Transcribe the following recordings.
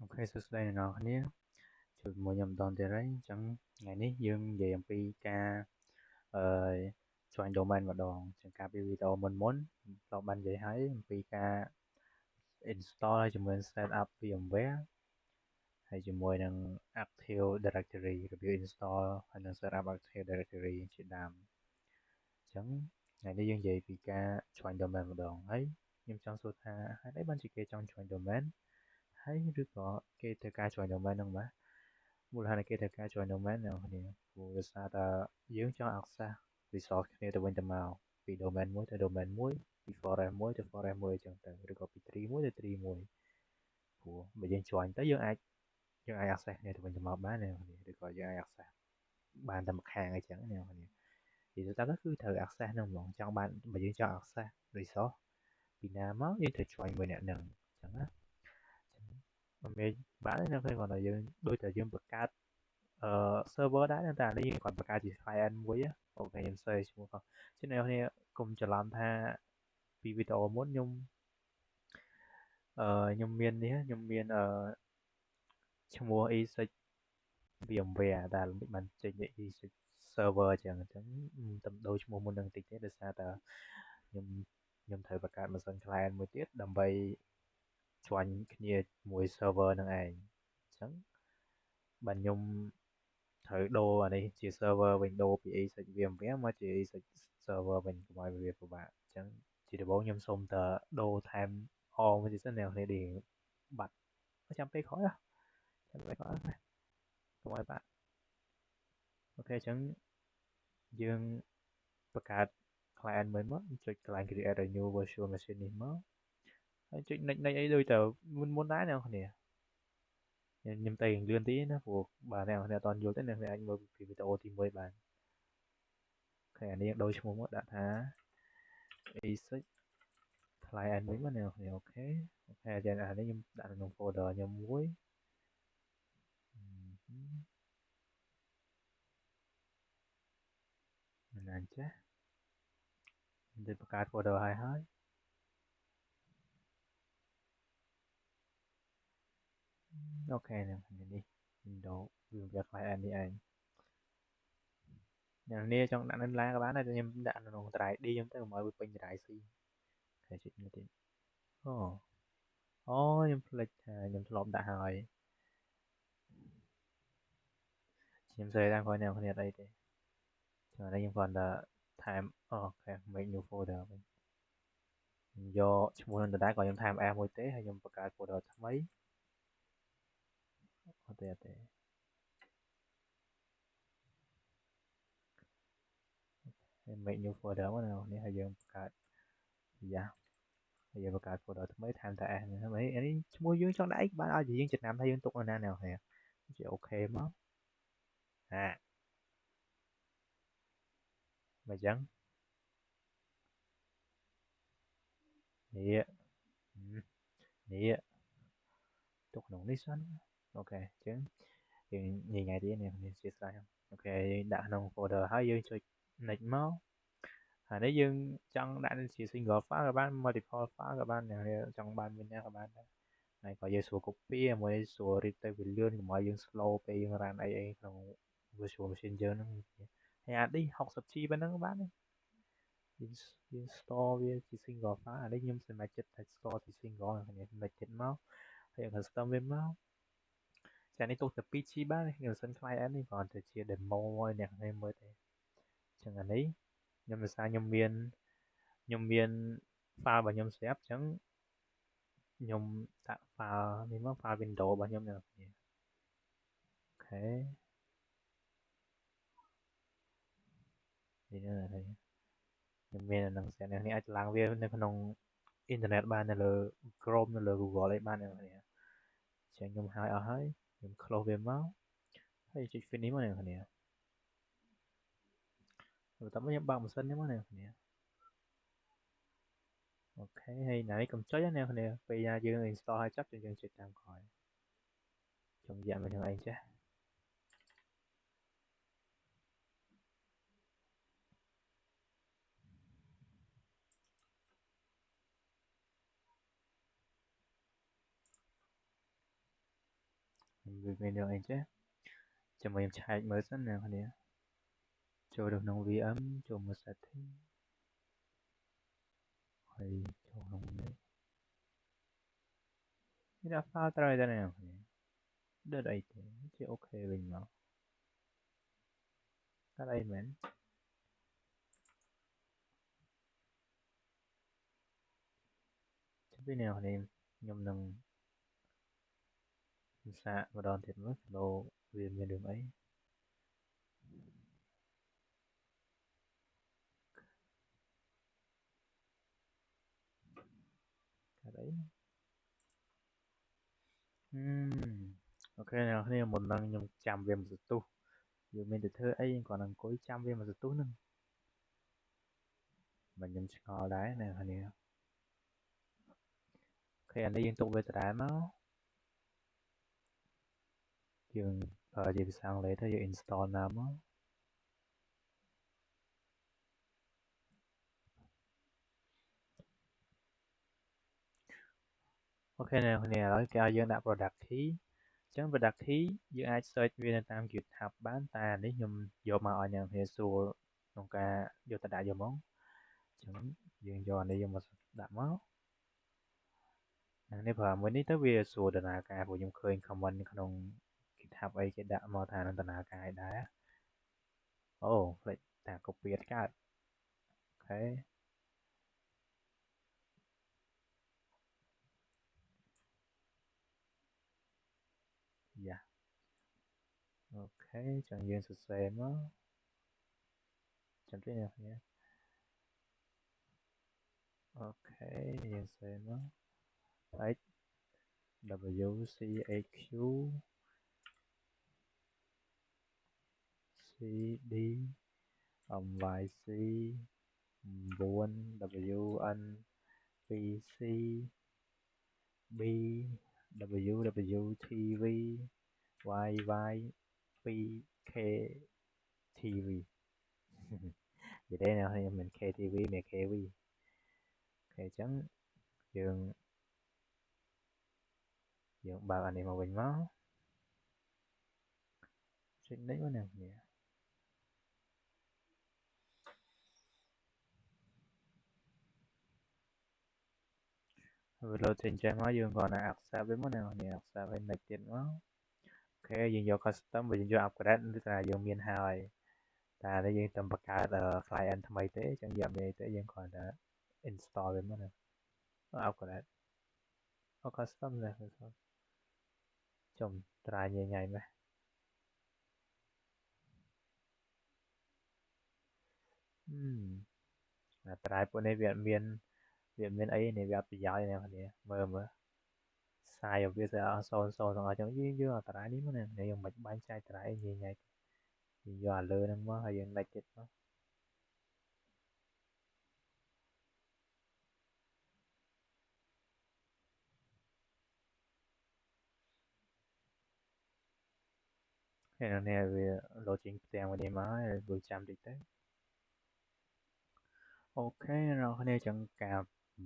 Ok,សួស្តីអ្នកនរគ្នាជួបជាមួយខ្ញុំម្ដងទៀតហើយអញ្ចឹងថ្ងៃនេះយើងនិយាយអំពីការអឺ join domain ម្ដងអញ្ចឹងកាលពីវីដេអូមុនเราបាននិយាយហើយអំពីការ install ហើយជាមួយ set up VMware ហើយជាមួយនឹង Active Directory របៀប install ហើយនិង set up Active Directory ជាដើមអញ្ចឹងថ្ងៃនេះយើងនិយាយពីការ join domain ម្ដងហើយខ្ញុំចង់សួរថាហេតុអីបានជាគេចង់ join domain ហើយឬក៏គេធ្វើការ join domain ហ្នឹងបាទមូលហេតុនៃគេធ្វើការ join domain អ្នកនរគ្នាព្រោះដោយសារតែយើងចង់ access resource គ្នាទៅវិញទៅមកពី domain មួយទៅ domain មួយពី forest មួយទៅ forest មួយអញ្ចឹងទៅឬក៏ពី tree មួយទៅ tree មួយព្រោះបើយើង join ទៅយើងអាច access គ្នាទៅវិញទៅមកបានអ្នកនរគ្នាឬក៏យើងអាច access បានតែម្ខាងអញ្ចឹងអ្នកនរគ្នានិយាយទៅគឺត្រូវ access ហ្នឹងហ្មងចង់បានបើយើងចង់ access resource ពីណាមកយើងត្រូវ join មួយអ្នកហ្នឹងអញ្ចឹងណាមិនមែនបានទេអ្នកនរគ្នាគាត់ថាយើងដូចតែយើងបង្កើត server ដែរតែឥឡូវយើងគាត់បង្កើតជា client មួយអូខេខ្ញុំ search ឈ្មោះផងចឹងអ្នកនរគ្នាកុំច្រឡំថាពីវីដេអូមុនខ្ញុំមាននេះខ្ញុំមានឈ្មោះ e6 VMware តែមិនបានចេញ e6 server ចឹងតែដូរឈ្មោះមុននឹងតិចទេដោយសារតែខ្ញុំត្រូវបង្កើតម៉ាស៊ីន client មួយទៀតដើម្បី join គ្នាមួយ server នឹងឯងអញ្ចឹងបើខ្ញុំត្រូវដូរអានេះជា server វិញដូរពី e6 VMware មកជា e6 server វិញកុំឲ្យវាពិបាកអញ្ចឹងជាដំបូងខ្ញុំសូមតដូរថែម all មួយទៀតសិនអ្នកនរគ្នាដែលបាត់ចាំពេលក្រោយចាំពេលក្រោយកុំឲ្យបាក់អូខេអញ្ចឹងយើងបង្កើត client មួយមកចុចកន្លែង create a new virtual machine នេះមកហើយចុច next អីដូចទៅមុនដែរអ្នកនរគ្នាខ្ញុំទៅលឿនទីណាព្រោះបើអ្នកនរគ្នាអត់យល់ទេអ្នកនរគ្នាអាចមើលពីវីដេអូទី1បានអូខេអានេះដូរឈ្មោះមកដាក់ថា e6 client វិញមកអ្នកនរគ្នាអូខេចឹងអានេះខ្ញុំដាក់ក្នុង folder ខ្ញុំមួយមិនណាចាស់ខ្ញុំទៅបង្កើត folder ហើយអូខេអ្នកនរគ្នានេះ Windows VMware client នេះឯងអ្នកនាងចង់ដាក់នៅឡាក៏បានដែរខ្ញុំដាក់នៅក្នុង drive D ខ្ញុំទៅកុំឲ្យវាពេញ drive C អូខេចុចនេះទៀតអូខ្ញុំភ្លេចថាខ្ញុំធ្លាប់ដាក់ហើយខ្ញុំសេតាមគាត់អ្នកគ្នាអត់អីទេចឹងនេះខ្ញុំគ្រាន់តែថែមអូខេ make new folder វិញខ្ញុំយកឈ្មោះនឹងដដែលក៏ខ្ញុំថែម R មួយទេហើយខ្ញុំបង្កើត folder ថ្មីអត់ទេ make new folder មកនេះហើយយើងបង្កើតយ៉ាហើយយើងបង្កើត folder ថ្មីថែមតែ S នេះអានេះឈ្មោះយើងចង់ដាក់អីបានឲ្យយើងចំណាំថាយើងទុកនៅណាអ្នកគ្នាជាអូខេមកបើចឹងនេះទុកក្នុងនេះសិនអូខេអញ្ចឹងយើងញ៉ៃថ្ងៃទៀតនេះជាស្រេចអូខេយើងដាក់ក្នុង folder ហើយយើងចុច next មកហើយនេះយើងចង់ដាក់ជា single file ក៏បាន multiple file ក៏បានចង់បានមានណាក៏បានដែរហើយក៏យើងស្រួល copy មួយស្រួល read ទៅវាលឿនកុំឲ្យយើង slow ពេលយើង run អីក្នុង virtual machine យើងហ្នឹងហើយអានេះ 60G ប៉ុណ្ណឹងបានយើង store វាជា single file អានេះខ្ញុំសម្រេចចិត្តថា store ជា single ហ្នឹងសម្រេចចិត្តមកហើយ custom វាមកចានេះទុកតែ 2G បានខ្ញុំមិនសិន client នេះគ្រាន់តែជា demo ឲ្យអ្នកនរមើលទេអញ្ចឹងអានេះខ្ញុំដោយសារខ្ញុំមាន file របស់ខ្ញុំស្រាប់អញ្ចឹងខ្ញុំដាក់ file នេះមក file window របស់ខ្ញុំអ្នកនរគ្នាអូខេនេះអ្នកនរគ្នាខ្ញុំមានអានឹងស្រាប់អ្នកនរគ្នាអាចឡើងវានៅក្នុងអ៊ីនធឺណិតបាននៅលើ Chrome នៅលើ Google អីបានអ្នកនរគ្នាអញ្ចឹងខ្ញុំហើយអស់ហើយខ្ញុំ close វាមកហើយចុច finish មកអ្នកនរគ្នាបន្ទាប់មកខ្ញុំបើកម៉ាស៊ីននេះមកអ្នកនរគ្នាអូខេហើយកុំចុចណាអ្នកនរគ្នាពេលណាយើង install ឲ្យចប់យើងចុចតាមក្រោយចង់យកមកយ៉ាងអីចេះ វាមានរឿងអីចេះចាំមើលខ្ញុំឆែកមើលសិនអ្នកគ្នាចូលទៅក្នុង VM ចូលមើល setting ហើយចូលក្នុងនេះដាក់ file ត្រូវតែអ្នកគ្នាដិតអីទេជាអូខេវិញមកកាត់អីមែនចាំពីអ្នកគ្នាខ្ញុំនឹងសាកម្ដងទៀតមើលលោវាមានរឿងអីកាត់អីអូខេអ្នកគ្នាមុននឹងខ្ញុំចាំវាមកសន្ទុះយើងមានតែធ្វើអីគ្រាន់តែអង្គុយចាំវាមកសន្ទុះហ្នឹងមិនខ្ញុំឆ្ងល់ដែរអ្នកគ្នាអូខេអានេះយើងទុកវាដដែលមកយើងប្រើជាភាសាអង់គ្លេសទៅយើង install ណាមកអូខេអ្នកគ្នាឥឡូវគេឲ្យយើងដាក់ product key អញ្ចឹង product key យើងអាច search វានៅតាម GitHub បានតែអានេះខ្ញុំយកមកឲ្យអ្នកគ្នាស្រួលក្នុងការយកទៅដាក់យកមកអញ្ចឹងយើងយកអានេះយកមកដាក់មកនេះប្រើមួយនេះទៅវាស្រួលដំណើរការព្រោះខ្ញុំឃើញ comment ក្នុង GitHub អីគេដាក់មកថានឹងដំណើរការឲ្យដែរអូផ្លេចតែ copy អត់កើតអូខេយ៉ាអូខេចឹងយើងសរសេរមកចាំតិចអ្នកគ្នាអូខេយើងសរសេរមក x w c h q c d m y c 9 w n p c b w w t v y y 2 k t v និយាយទេខ្ញុំមិន KTV មិន KV អូខេអញ្ចឹងយើងបើកអានេះមកវិញមកចុចនេះមកអ្នកគ្នាវាលោតចេញចេះមកយើងគ្រាន់តែ accept វាមកអ្នកគ្នា accept ឲ្យ next ទៀតមកអូខេយើងយក custom បើយើងយក upgrade គឺថាយើងមានហើយតែនេះយើងតែបង្កើត client ថ្មីទេអញ្ចឹងយើងអត់មានទេយើងគ្រាន់តែ install វាមកណា upgrade custom ណាចំត្រាយញ៉ៃម៉េះត្រាយពួកនេះវាអត់មានអីនេះវាអត់ប្រយោជន៍ទេអ្នកគ្នាមើលសាយវាស្អាត0 0ទាំងអស់ចឹងយើងអត់ត្រាយនេះមកណាយើងមិនបាញ់ចែកត្រាយញ៉ៃយើងយកអាលើហ្នឹងមកហើយយើង next ទៀតមកហើយនេះវា loading ផ្ទាំងមួយនេះមកហើយដូចចាំតិចទៅអូខេអ្នកគ្នាចឹងការ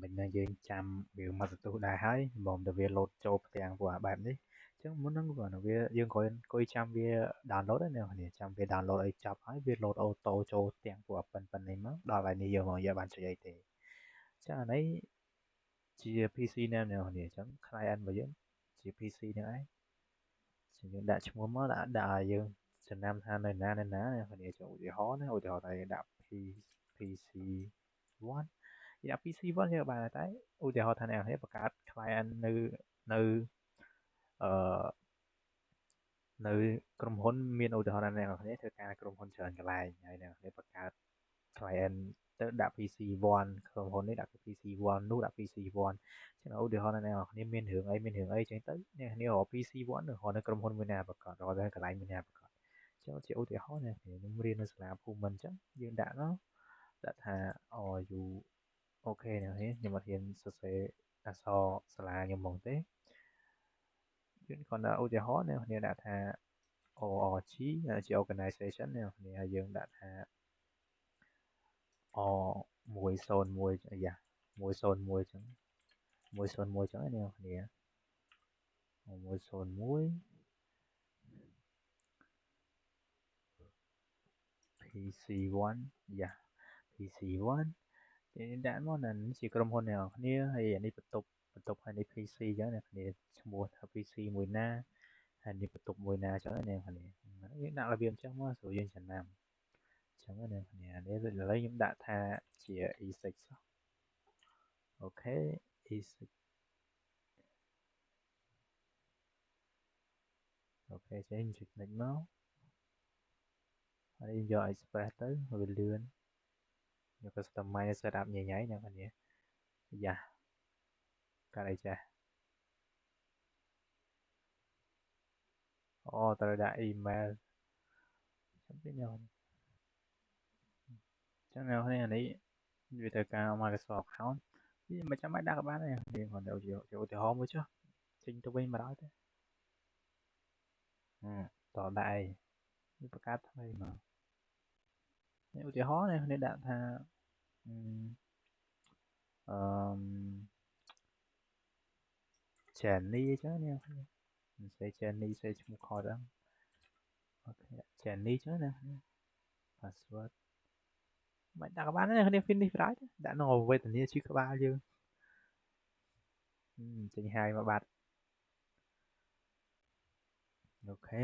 មិញយើងចាំវាមកសន្ទុះដែរហើយបំតែវា load ចូលផ្ទាំងពួកបែបនេះចឹងមុនហ្នឹងគាត់វាយើងគ្រាន់អង្គុយចាំវា download ណាអ្នកគ្នាចាំវា download ឲ្យចប់ហើយវា load auto ចូលផ្ទាំងពួកប៉ុណ្នេះមកដល់ហើយនេះយើងមកយកបានចុចអីទេចឹងអានេះជា PC ណាអ្នកគ្នាចឹង client របស់យើងជា PC ហ្នឹងឯងចឹងយើងដាក់ឈ្មោះមកដាក់ឲ្យយើងចំណាំថានៅណាអ្នកគ្នាចុះឧទាហរណ៍ណាឧទាហរណ៍ថាយើងដាក់ PC 1យើងដាក់ PC 1យើងបានតែឧទាហរណ៍ថាអ្នកគ្នាបង្កើត client នៅអឺនៅក្រុមហ៊ុនមានឧទាហរណ៍ថាអ្នកគ្នាធ្វើការក្រុមហ៊ុនច្រើនកន្លែងហើយអ្នកគ្នាបង្កើត client ទៅដាក់ PC1 ក្រុមហ៊ុននេះដាក់ PC1 នោះដាក់ PC1 ចឹងឧទាហរណ៍ថាអ្នកគ្នាមានរឿងអីចឹងទៅអ្នកគ្នារក PC1 រកនៅក្រុមហ៊ុនមួយណាប្រកបរកនៅកន្លែងមួយណាប្រកបចឹងជាឧទាហរណ៍អ្នកគ្នាខ្ញុំរៀននៅសាលាភូមិន្ទចឹងយើងដាក់ថា RU អូខេអ្នកគ្នាខ្ញុំអត់ហ៊ានសរសេរអក្សរសាលាខ្ញុំហ្មងទេយើងគ្រាន់តែឧទាហរណ៍អ្នកគ្នាដាក់ថា ORG ជា organization អ្នកគ្នាហើយយើងដាក់ថា 101យ៉ា101ចឹង101ចឹងអ្នកគ្នា101 PC1 yeah PC1 đã món này chỉក្រុមហ៊ុនnàoគ្នាហើយនេះបន្ទប់ហើយនេះ PC អញ្ចឹងអ្នកគ្នាឈ្មោះថា PC មួយណាហើយនេះបន្ទប់មួយណាអញ្ចឹងអ្នកគ្នាយើងដាក់របៀបអញ្ចឹងមកស្រួលយើងចំណាំអញ្ចឹងអ្នកគ្នានេះឥឡូវខ្ញុំដាក់ថាជា E6 អូខេ E6 អូខេចេញចុច next មកហើយយក Express ទៅវាលឿនយក customize setup ញ៉ៃៗអ្នកគ្នាយ៉ាកាត់អីចាស់អូត្រូវដាក់ email ចាំពីនេះចឹងអ្នកគ្នានេះវាត្រូវការ Microsoft account វាមិនចាំបាច់ដាក់ក៏បានដែរយើងគ្រាន់តែយកឧទាហរណ៍មួយចុះចេញទៅវិញមកដល់ទៅតដាក់អីវាបង្កើតថ្មីមកនេះឧទាហរណ៍អ្នកគ្នាដាក់ថាJenny អញ្ចឹងអ្នកគ្នាមិនសេ Jenny សេឈ្មោះខតហ្នឹងអូខេ Jenny អញ្ចឹងអ្នកគ្នា password មិនដាក់ក៏បានដែរគ្នា finish ប្រាច់ដាក់ក្នុងវេទនាជិះក្បាលយើងចេញហើយមកបាត់អូខេ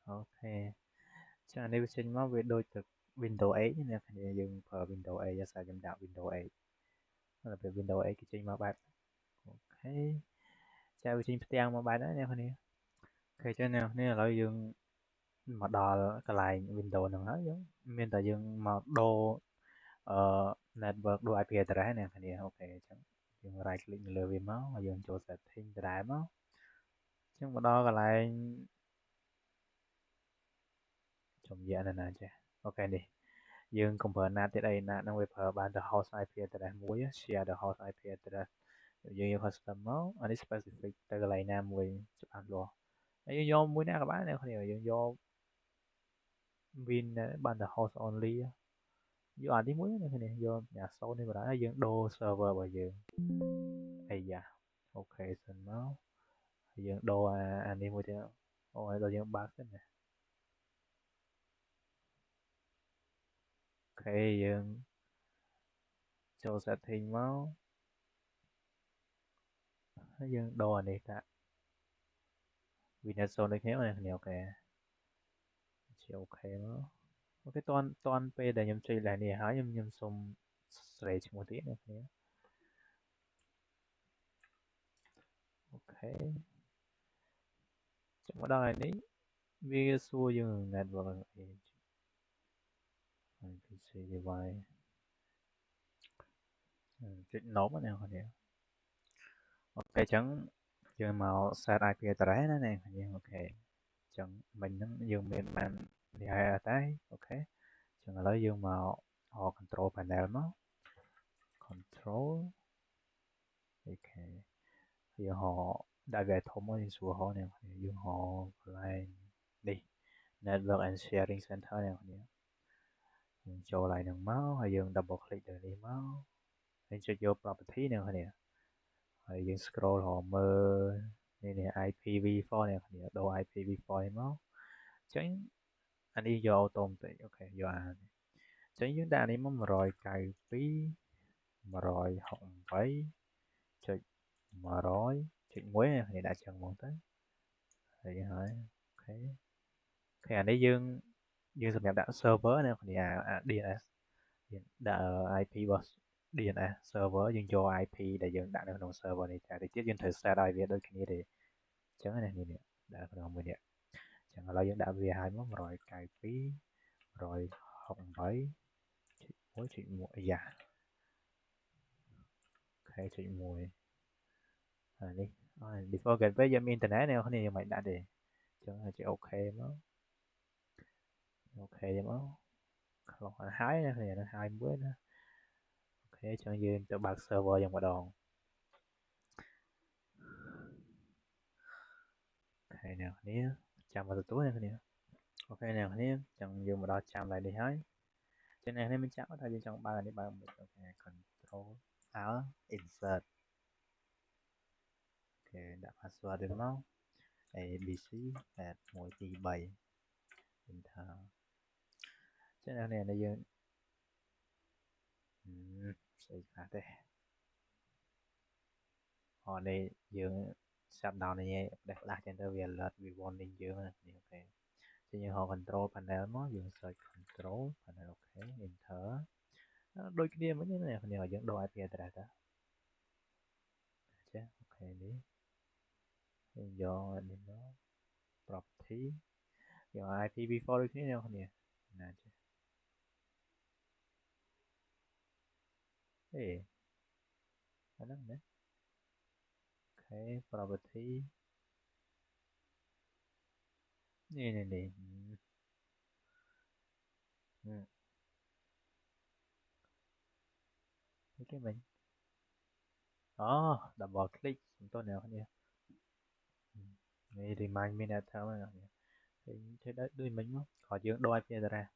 អូខេចានេះវាចេញមកវាដូចទៅ Windows 8អ្នកគ្នាយើងប្រើ Windows 8អាសាខ្ញុំដាក់ Windows 8ដល់ពេល Windows 8គេចេញមកបែបអូខេចាវាចេញផ្ទាំងមកបែបហ្នឹងអ្នកគ្នាអូខេចឹងអ្នកគ្នាឥឡូវយើងមកដល់កន្លែង Windows ហ្នឹងហើយយើងមានតែយើងមកដូរnetwork ដូរ IP address អ្នកគ្នាអូខេអញ្ចឹងយើង right click នៅលើវាមកហើយយើងចូល setting ដដែលមកអញ្ចឹងមកដល់កន្លែងចំយ៉ាណាណាចាអូខេនេះយើងកុំប្រើណាទៀតអីណាហ្នឹងវាប្រើបានតែ host IP address មួយ share the host IP address យើងយក custom មកអានេះ specific ទៅកន្លែងណាមួយច្បាស់លាស់ហើយយើងយកមួយណាក៏បានអ្នកគ្នាយើងយក win បានតែ host only យកអានេះមួយអ្នកគ្នាយកអា0នេះបណ្ដោយហើយយើងដូរ server របស់យើងអាយ៉ាអូខេសិនមកហើយយើងដូរអានេះមួយទៀតអូហើយដល់យើងបើកសិនណាអូខេយើងចូល setting មកហើយយើងដូរអានេះដាក់ Windows 0ដូចគ្នាអ្នកគ្នាអូខេជាអូខេមកអូខេតន់ពេលដែលខ្ញុំចុចឡើងនេះហើយខ្ញុំសុំស្រេចឈ្មោះទៀតអ្នកគ្នាអូខេចាំមកដល់នេះវាសួរយើង network PC device ចុច no ណាអ្នកគ្នាអូខេអញ្ចឹងយើងមក set IP address ណាអ្នកគ្នាអូខេអញ្ចឹងមិញហ្នឹងយើងមានបាននេះហើយអត់ទេអូខេអញ្ចឹងឥឡូវយើងមក control panel មក control អូខេយើងហៅដាក់វាធំមកយើងស្រួលហៅអ្នកគ្នាយើងហៅកន្លែងនេះ network and sharing center អ្នកគ្នាយើងចូលឡើងហ្នឹងមកហើយយើង double click ទៅនេះមកហើយចុចយក property អ្នកគ្នាហើយយើង scroll រហូតមើលនេះ IPv4 អ្នកគ្នាដូរ IPv4 មកអញ្ចឹងអានេះយក automatic អូខេយកអានេះអញ្ចឹងយើងដាក់នេះមក192 168.100.1អ្នកគ្នាដាក់ចឹងមកទៅហើយអូខេអានេះយើងសម្រាប់ដាក់ server អ្នកគ្នាអា DNS ដាក់ IP របស់ DNS server យើងយក IP ដែលយើងដាក់នៅក្នុង server នេះតែទៀតយើងត្រូវ set ឲ្យវាដូចគ្នាទេអញ្ចឹងណានេះដាក់ក្នុងមួយនេះអញ្ចឹងឥឡូវយើងដាក់វាឲ្យមក192 168.1.1អាយ៉ាអូខេចុច1អានេះ before gateway យើងមាន internet អ្នកគ្នាយើងមិនដាក់ទេអញ្ចឹងចុចអូខេមកអូខេមកខ្លុះហើយអ្នកគ្នានឹងហើយមួយណាអូខេអញ្ចឹងយើងទៅបើក server យ៉ាងម្ដងអូខេអ្នកគ្នាចាំមកទទួលអ្នកគ្នាអូខេអ្នកគ្នាអញ្ចឹងយើងមកដល់ចាំឡើងនេះហើយចឹងអ្នកគ្នាមិនចាំថាយើងចង់បើកអានេះបើកមិនអូខេ control Alt insert ដាក់ password ទៅមក abc 8123 enter ចឹងនេះយើងស្អីខ្លះទេនេះយើង shut down នេះផ្ដាស់ចឹងទៅវា alert វា warning យើងណាអូខេចឹងយើងហៅ control panel មកយើង search control panel អូខេ enter ដូចគ្នាមិញណាគ្នាយើងដូរ IP address ទៅចាអូខេនេះយើងយកនេះមក property យក IPv4 ដូចគ្នាណាគ្នាណាចាអាហ្នឹងណាអូខេ property នេះគេមិញdouble click សំទោសអ្នកគ្នានេះ remind me that time ណាគ្នាធ្វើដូចមិញមកខោយើងដូរ IP address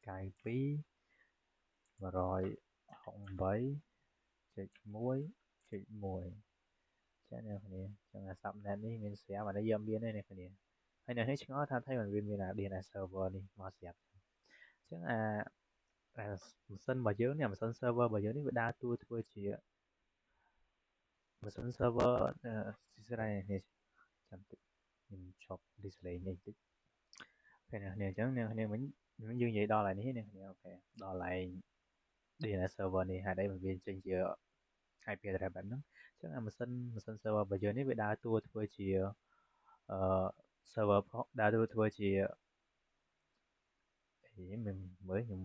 92.168.1.1ចាអ្នកគ្នាចឹងអា subnet នេះមានស្រាប់អានេះយើងមានទេអ្នកគ្នាហើយអ្នកនេះឆ្ងល់ថាថៃมันមាន DNS server នេះមកស្រាប់ចឹងអាម៉ាស៊ីនរបស់យើងនេះម៉ាស៊ីន server របស់យើងនេះវាដើរតួធ្វើជាម៉ាស៊ីន server ស្រីនេះចាំតិចខ្ញុំឈប់ display នេះតិចពេលអ្នកគ្នាចឹងអ្នកគ្នាវិញយើងនិយាយដល់ហើយនេះអ្នកគ្នាអូខេដល់ហើយ DNS server នេះហេតុអីมันវាចេញជា IP address បែបហ្នឹងចឹងអាម៉ាស៊ីន server របស់យើងនេះវាដើរតួធ្វើជាserver ដើរតួធ្វើជាមិនមើលខ្ញុំ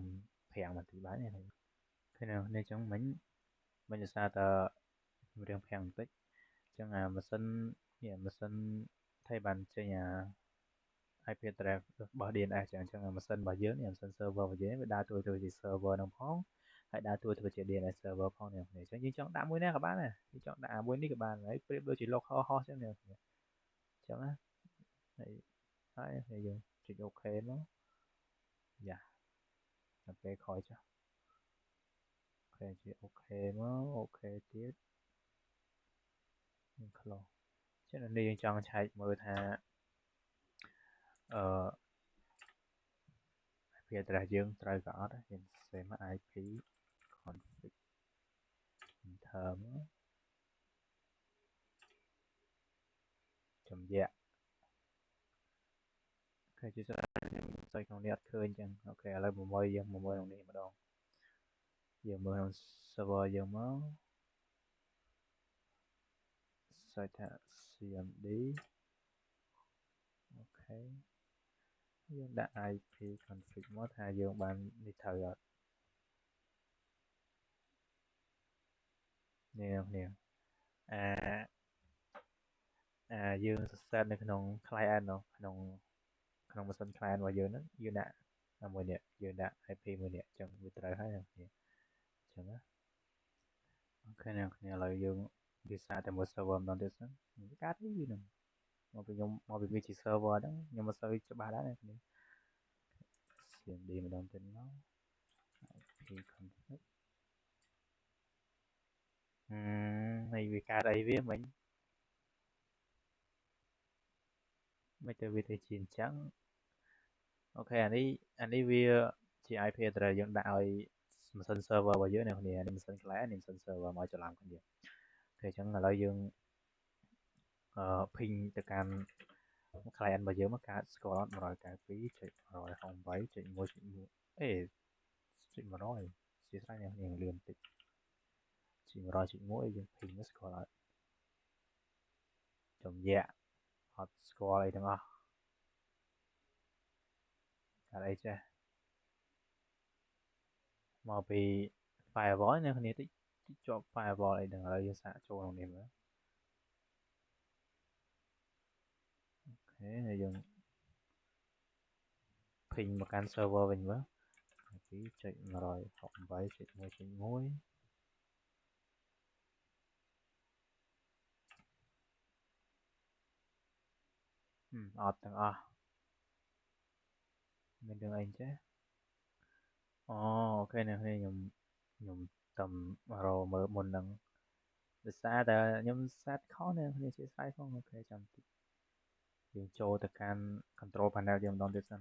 ប្រាំងបន្តិចបានទេឃើញនេះចឹងមិញដោយសារតែរៀងប្រាំងបន្តិចចឹងអាម៉ាស៊ីនថៃបានចេញអា IP address របស់ DNS ចឹងអាម៉ាស៊ីនរបស់យើងនេះម៉ាស៊ីន server របស់យើងវាដើរតួធ្វើជា server ហ្នឹងផងហើយដើរតួធ្វើជា DNS server ផងនេះចឹងយើងចង់ដាក់មួយណាក៏បានដែរយើងចង់ដាក់មួយនេះក៏បានហើយប្រៀបដូចជា local host ចឹងនេះចឹងណាហើយយើងចុច OK មកយ៉ាទៅពេលក្រោយចុះអូខេចុច OK មកអូខេទៀតយើង close ចឹងនេះយើងចង់ឆែកមើលថាIP address យើងត្រូវក៏អត់យើងសេមក IP config enter មកចម្រាក់អូខេជួយស្ដាប់ខ្ញុំស្អីក្នុងនេះអត់ឃើញចឹងអូខេឥឡូវមកមើលយើងមកមើលក្នុងនេះម្ដងយើងមើលក្នុង server យើងមក search ថា cmd អូខេយើងដាក់ IP config មកថាយើងបាននេះត្រូវអត់នេះគ្នាយើង set នៅក្នុង client ក្នុងម៉ាស៊ីន client របស់យើងហ្នឹងយើងដាក់មួយនេះយើងដាក់ IP មួយនេះចឹងវាត្រូវហើយអ្នកគ្នាចឹងណាអូខេអ្នកគ្នាឥឡូវយើងវាសារតែមួយ server ម្ដងទៀតសិនវាកាត់វាហ្នឹងមកពីខ្ញុំមកពីវាជា server ហ្នឹងខ្ញុំមិនសូវច្បាស់ដែរអ្នកគ្នា cmd ម្ដងទៀតមក IP config ហើយវាកាត់អីវាមិញមិនទៅវាទៅជាអញ្ចឹងអូខេអានេះវាជា IP address យើងដាក់ឲ្យម៉ាស៊ីន server របស់យើងអ្នកគ្នានេះម៉ាស៊ីន client នេះម៉ាស៊ីន server មកច្រឡំគ្នាអូខេអញ្ចឹងឥឡូវយើងping ទៅកាន់ client របស់យើងមកកើតស្គាល់ 192.168.1.1 100.1ជាស្រ័យអ្នកនាងលឿនតិចជា 100.1 យើង ping ស្គាល់អត់ចំយ៉ាក់អត់ស្គាល់អីទាំងអស់កើតអីចេះមកពី firewall អ្នកគ្នាតិចជាប់ firewall អីហ្នឹងឥឡូវយើងសាកចូលក្នុងនេះមើលអូខេហើយយើង ping មកកាន់ server វិញមើល 2.168.1.1អត់ទាំងអស់មានរឿងអីចេះអូខេអ្នកគ្នាខ្ញុំតាមរកមើលមុនហ្នឹង ដោយសារតែខ្ញុំសាត់ខុសអ្នកគ្នាជាស្អីផងអូខេចាំតិចយើងចូលទៅកាន់ control panel យើងម្ដងទៀតសិន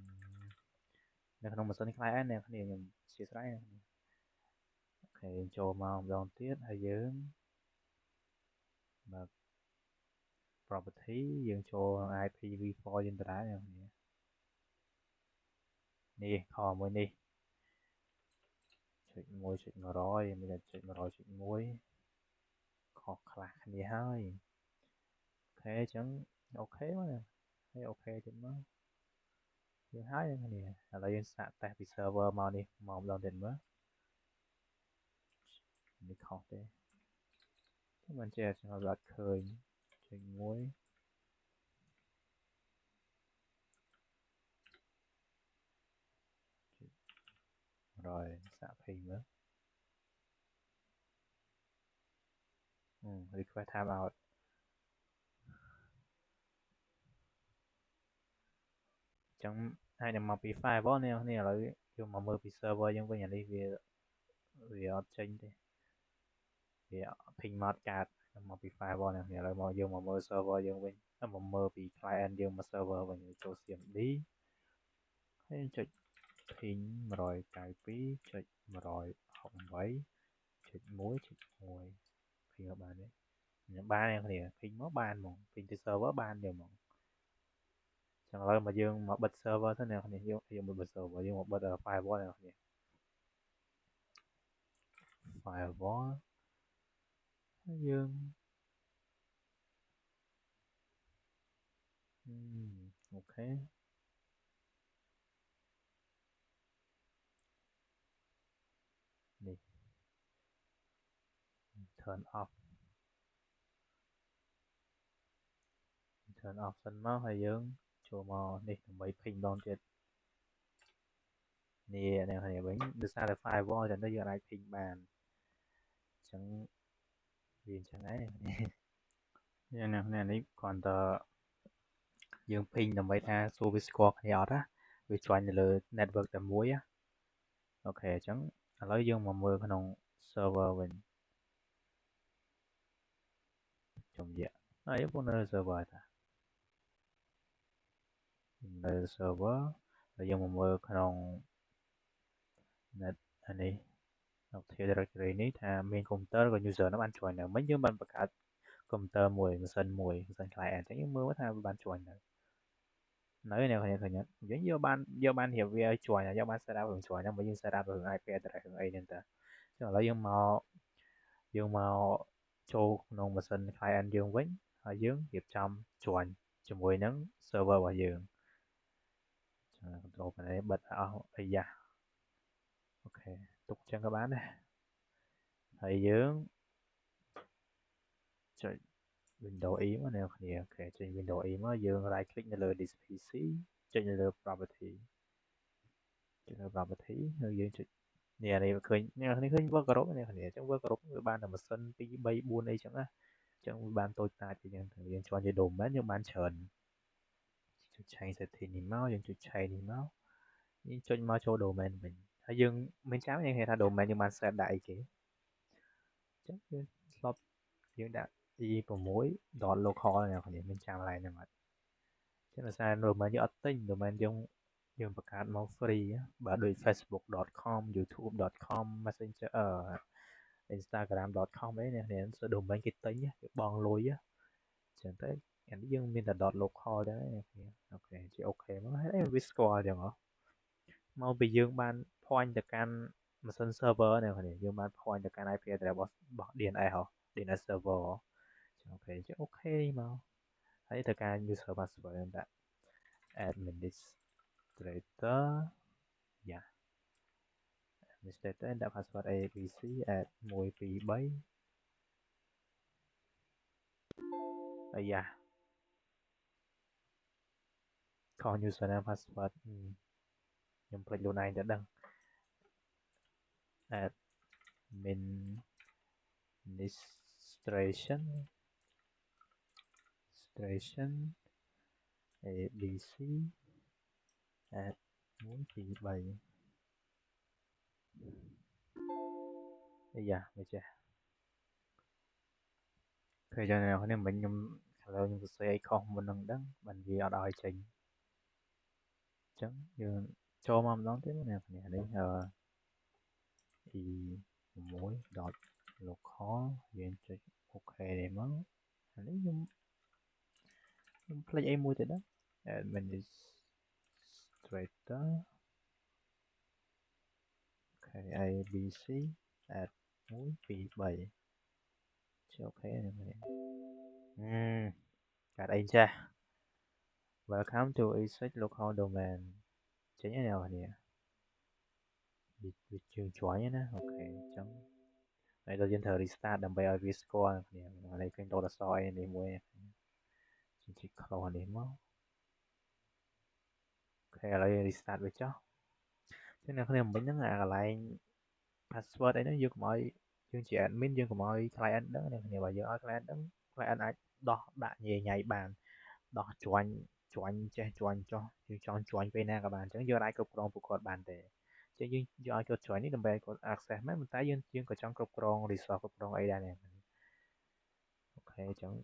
នៅក្នុងម៉ាស៊ីន client អ្នកគ្នាខ្ញុំជាស្អីអ្នកគ្នាអូខេចូលមកម្ដងទៀតហើយយើងបើក property យើងចូល IPv4 យើងដដែលអ្នកគ្នានេះខមួយនេះចុច 1.100 មានតែចុច 100.1 ខុសខ្លះគ្នាហើយអូខេអញ្ចឹងអូខេមកហើយអូខេទៀតមកយើងហើយអ្នកគ្នាឥឡូវយើងសាកតេស្តពី server មកនេះមកម្ដងទៀតមើលនេះខុសទេមិនចេះខ្ញុំអត់ឃើញចុច1 rồi xạ phình nữa request timeout chẳng ai nằm mà bị firewall này là dùng mà mơ bị server nhưng với nhà đi vì change đi vì ping mod card mà bị firewall này là mà dùng mà mơ server nhưng với mà mơ bị client dùng mà server và những chỗ xiêm đi hay chụp ping rồi cài phí chụp rồi học mấy chụp muối chụp mùi ping ở bàn đấy những ba này thì ping mất ban một ping từ server ban đều một chẳng lẽ mà dương mà bật server thế nào thì dương bật server dương một bật firewall này thì firewall dương ok đi turn off sân máu hay dương cho mò đi mấy ping đòn chết nè này thì bánh được xa được firewall cho nó giờ lại ping bàn chẳng viên chẳng ấy như nào này đấy còn tờ dương ping là mấy tha service score hay ở đó vì chọn là network tầm muối á ok chẳng lấy dương mà mưa cái nông server mình trong vậy ấy cũng là server ta là server là dương mà mưa cái nông net anh đi đọc theo directory này tha main computer của user nó ban chọn nào mấy dương ban bạc cả computer mùi mùi sân client chẳng những mưa tha ban chọn nào nói này phải nhận giống như ban hiểu về chọn là do ban setup hưởng chọn nhưng mà dương setup hưởng IP address hưởng A nên ta chứ là dương mà châu nông mà sân client dương vĩnh ở dương hiệp trăm chọn cho mùi nắng server và dương control cái này bật ấy da ok tục chân các bạn này thầy dương trời Windows ý mà nè thì ok trên Windows ý mà dương right click lên this PC trên lên property trên lên property rồi dương nè này khơi nè này khơi workgroup này nè trong workgroup người ban là một sân pi bay buôn đây chẳng á trong ban tôi ta thì dương cho như đồ mát nhưng ban trần chạy setting thì máu dương chạy thì máu nhưng cho máu cho đồ mền mình hay dương mình cháo như thế là đồ mền nhưng ban sẽ đại chứ chắc slot dương đã đi vào mối đòn local này còn mình chạm lại nè mà chắc là sao rồi mà như ở tinh rồi mà dùng dùngประกาศมา free បើដូច facebook.com youtube.com messenger instagram.com អីនេះសើ domain គេទិញគេបងលុយចឹងទៅអានេះយើងមានតែ .local ដែរអូខេជាអូខេមកហើយវាស្គាល់ចឹងហ៎មកពីយើងបាន point ទៅកាន់ម៉ាស៊ីន server នេះយើងបាន point ទៅកាន់ IP address របស់ DNS ហ៎ DNS server ចឹងអូខេចឹងអូខេមកហើយទៅការ user password ដាក់ administrator yeah administratorដាក់ password abc at 123អាយ៉ាខុស username password ខ្ញុំភ្លេចខ្លួនឯងទៅដឹង administration abc at 123អាយ៉ាមិនចេះ Thế cho nên nếu mình nhung kalau nhung sesuai ai khom mun nang dang ban vi ở đòi trình chẳng như cho mầm đón tiếp nè này thì mỗi dot local viên check ok để mà này nhung play ai mua thế đó administrator ok abc at mũi vì 7 ok này cả đây cha welcome to ESET local domain chính như nào nhỉ bị trường chói nhé ok chấm này tôi dân thờ restart đầm bay ở score nhỉ ở đây kênh tôi là soi để mua chính trị khó để mà ok ở đây restart với cháu thế nào khi mình nhấn lại password ấy nó dương của mọi dương chỉ admin dương của mọi client đó này nhiều bà dương ở client đó client ai đó bạn về nhảy bàn đó chuan chuan che chuan cho dương chọn chuan bên nào các bạn chẳng giờ lại cục rong của các bạn để chứ dương giờ cho chuan ní đầm bay có access mấy mình thấy dương dương có trong cục rong resource cục rong ấy đây này ok chẳng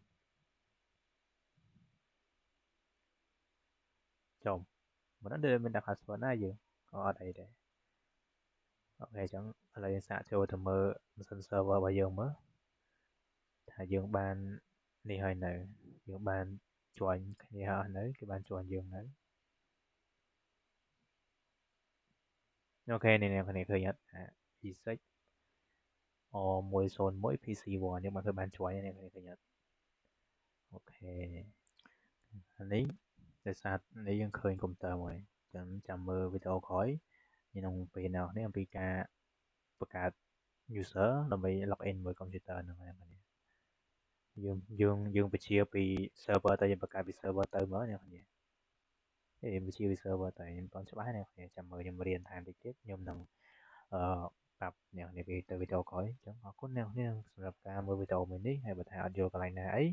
chồng mà nó đưa mình đặt password này dương ở đây để ok chẳng là xã cho thầm mơ sân server bây giờ mới thà dương ban đi hơi này dương ban chuan cái hơi đấy cái ban chuan dương đấy ok này này cái này khởi nhất Isaac mỗi zone mỗi PC vào nhưng mà cái ban chuan này cái này khởi nhất ok anh ấy để sao anh ấy dương khởi công tờ rồi chấm chấm mơ video khỏi nhưng ông vì nào nếu ông PKประกาศ user ដើម្បី login មួយ computer ហ្នឹងហើយយើងបញ្ជាពី server ទៅយើងបង្កើតពី server ទៅមើលអ្នកគ្នាយើងបញ្ជាពី server ទៅខ្ញុំមិនទាន់ច្បាស់អ្នកគ្នាចាំមើលខ្ញុំរៀនថែមតិចទៀតខ្ញុំនឹងប្រាប់អ្នកគ្នាទៅវីដេអូក្រោយអញ្ចឹងអរគុណអ្នកគ្នាសម្រាប់ការមើលវីដេអូមួយនេះហើយបើថាអត់យល់កន្លែងណាអី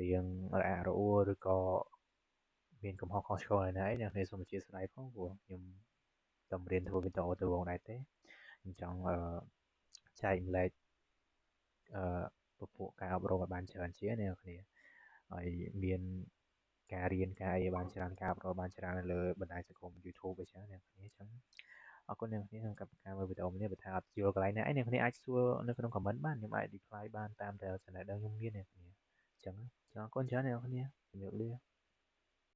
រៀងរអាក់រអួលឬក៏មានកំហុសខុសឆ្គងណាអីអ្នកគ្នាសូមអធិស្ឋានផងព្រោះខ្ញុំតែរៀនធ្វើវីដេអូទៅវងដែរទេខ្ញុំចង់ចែកម្លែកពពួកការអប់រំឲ្យបានច្រើនជាងអ្នកគ្នាហើយមានការរៀនការអីបានច្រើនការអប់រំបានច្រើននៅលើបណ្ដាញសង្គម YouTube អីចឹងអ្នកគ្នាអញ្ចឹងអរគុណអ្នកគ្នាក្នុងការមើលវីដេអូនេះបើថាអត់យល់កន្លែងណាអីអ្នកគ្នាអាចសួរនៅក្នុង comment បានខ្ញុំអាច reply បានតាមតែចំណេះដឹងខ្ញុំមានអ្នកគ្នាអញ្ចឹងអរគុណច្រើនអ្នកគ្នាជំរាបលា